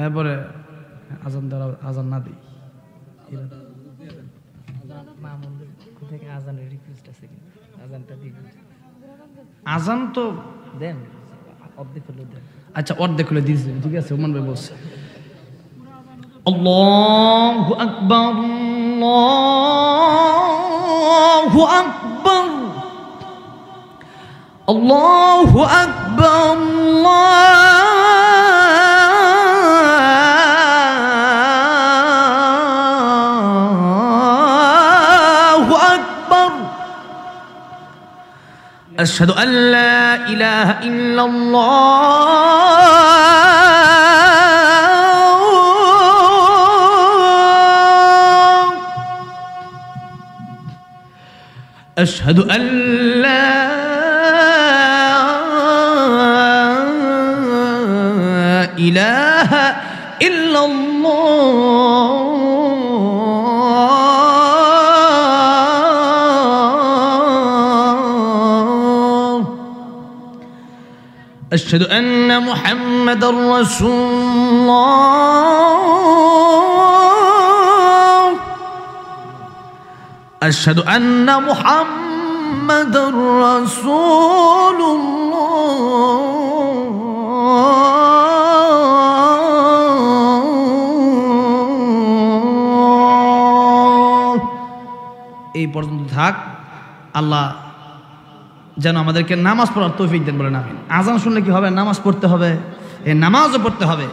এরপরে আজান দ্বারা আজান না দিই আজান তো দেন অর্ধেক হলে দেন। আচ্ছা অর্ধেক হলে দিয়েছে, ঠিক আছে। ওমান ভাই বলছে আল্লাহু আকবার আল্লাহু আকবার আল্লাহু আকবার আল্লাহু আকবার আশহাদু আল্লা ইলাহা ইল্লাল্লাহ أشهد أن لا إله إلا الله أشهد أن محمد رسول الله أشهد أن محمد رسول الله এই পর্যন্ত থাক। আল্লাহ যেন আমাদেরকে নামাজ পড়ার তৌফিক দেন, বলেন আমিন। আজান শুনলে কি হবে? নামাজ পড়তে হবে, এই নামাজও পড়তে হবে।